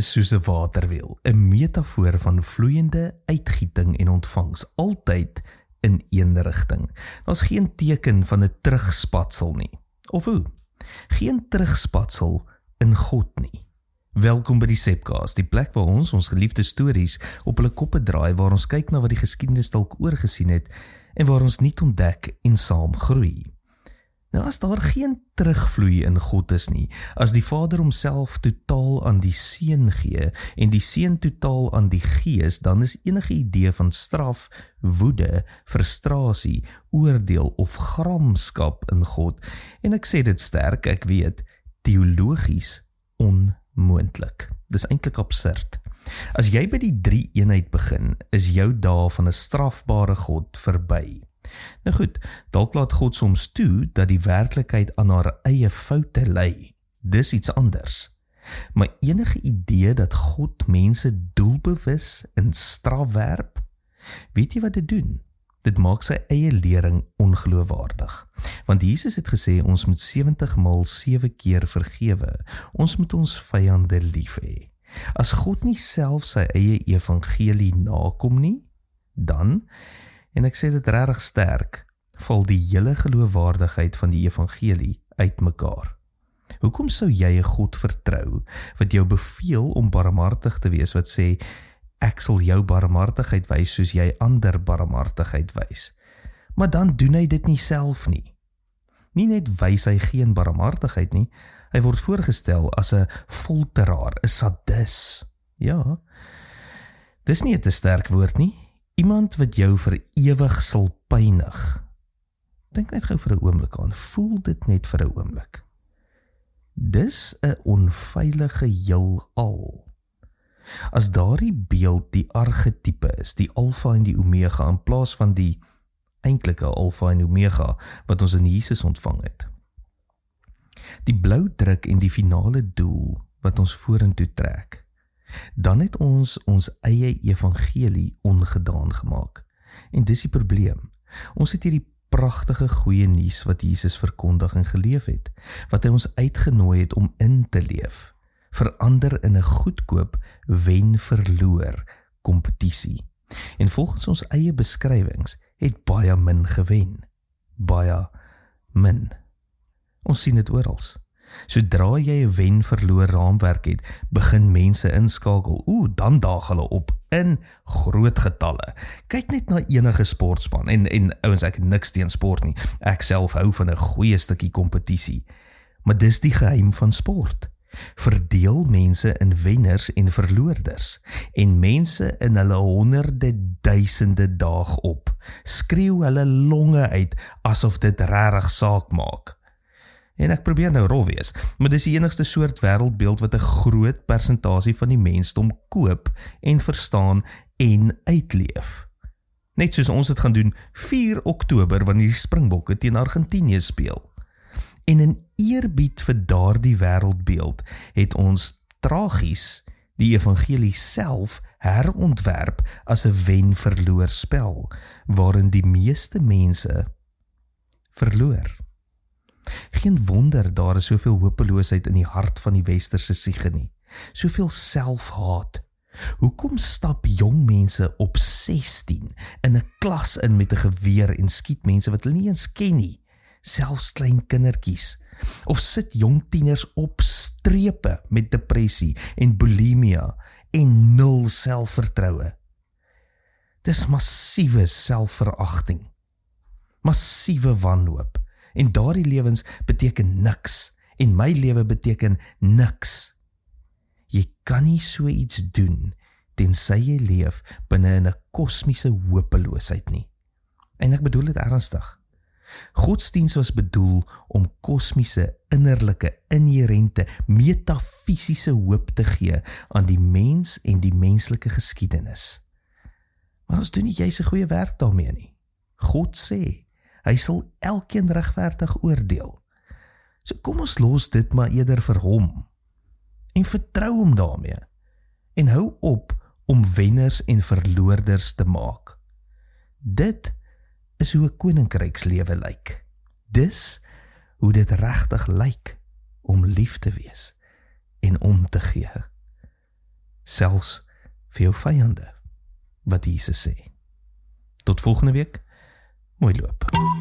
is soos 'n waterwiel, 'n metafoor van vloeiende uitgieting en ontvangs, altyd in een rigting. Daar's geen teken van 'n terugspatsel nie. Of hoe? Geen terugspatsel in God nie. Welkom by die Sepcast, die plek waar ons geliefde stories op hulle koppe draai, waar ons kyk na wat die geskiedenis dalk oorgesien het en waar ons nuut ontdek en saam groei. Nou as daar geen terugvloei in God is nie, as die Vader homself totaal aan die Seun gee en die Seun totaal aan die Gees, dan is enige idee van straf, woede, frustrasie, oordeel of gramskap in God, en ek sê dit sterk, ek weet, teologies onmoontlik. Dis eintlik absurd. As jy by die drie eenheid begin, is jou dae van 'n strafbare God verby. Nou goed, dalk laat God soms toe dat die werklikheid aan haar eie foute lei. Dis iets anders. Maar enige idee dat God mense doelbewus in straf werp, weet jy wat dit doen? Dit maak sy eie lering ongeloofwaardig. Want Jesus het gesê ons moet 70 maal 7 keer vergewe. Ons moet ons vyande lief hê. As God nie self sy eie evangelie nakom nie, dan, en ek sê dit regtig sterk, val die hele geloofwaardigheid van die evangelie uitmekaar. Hoekom sou jy 'n God vertrou wat jou beveel om barmhartig te wees, wat sê, ek sal jou barmhartigheid wys soos jy ander barmhartigheid wys? Maar dan doen hy dit nie self nie. Nie net wys hy geen barmhartigheid nie, hy word voorgestel as 'n folteraar, 'n sadis. Ja, dis nie 'n te sterk woord nie. Iemand wat jou vir ewig sal pynig. Dink net gou vir 'n oomblik aan, voel dit net vir 'n oomblik. Dis 'n onveilige heelal. As daardie beeld die archetype is, die alfa en die omega, in plaas van die eintlike alfa en omega wat ons in Jesus ontvang het. Die blou druk en die finale doel wat ons vorentoe trek, dan het ons eie evangelie ongedaan gemaak. En dis die probleem. Ons het hierdie pragtige goeie nuus wat Jesus verkondig en geleef het, wat hy ons uitgenooi het om in te leef, verander in 'n goedkoop wen-verloor kompetisie. En volgens ons eie beskrywings het baie min gewen. Baie min. Ons sien dit oral. Sodra jy 'n wen-verloor raamwerk het, begin mense inskakel. Dan daag hulle op in groot getalle. Kyk net na enige sportspan. En ouens, ek het niks teen sport nie. Ek self hou van 'n goeie stukkie kompetisie. Maar dis die geheim van sport. Verdeel mense in wenners en verloorders. En mense in hulle honderde duisende daag op. Skreeu hulle longe uit asof dit regtig saak maak. En ek probeer nou rof wees, maar dis die enigste soort wêreldbeeld wat 'n groot persentasie van die mensdom koop en verstaan en uitleef. Net soos ons dit gaan doen 4 Oktober wanneer die Springbokke teen Argentinië speel. En in eerbied vir daardie wêreldbeeld het ons tragies die evangelie self herontwerp as 'n wen-verloor spel, waarin die meeste mense verloor. Geen wonder daar is soveel hopeloosheid in die hart van die westerse siege nie. Soveel selfhaat. Hoekom stap jong mense op 16 in 'n klas in met 'n geweer en skiet mense wat hulle nie eens ken nie, selfs klein kindertjies? Of sit jong tieners op strepe met depressie en bulimia en 0 selfvertroue? Dis massiewe selfveragting, massiewe wanhoop. En daardie lewens beteken niks, en my lewe beteken niks. Jy kan nie so iets doen, tensy jy leef binne in 'n kosmiese hopeloosheid nie. En ek bedoel dit ernstig. Godsdiens was bedoel om kosmiese, innerlike, inherente, metafisiese hoop te gee aan die mens en die menslike geskiedenis. Maar ons doen nie juis 'n goeie werk daarmee nie. God sê, hy sal elkeen regverdig oordeel. So kom ons los dit maar eerder vir hom. En vertrou hom daarmee. En hou op om wenners en verloorders te maak. Dit is hoe 'n koninkrykslewe lyk. Dis hoe dit regtig lyk om lief te wees en om te gee. selfs vir jou vyande, wat Jesus sê. Tot volgende week, mooi loop.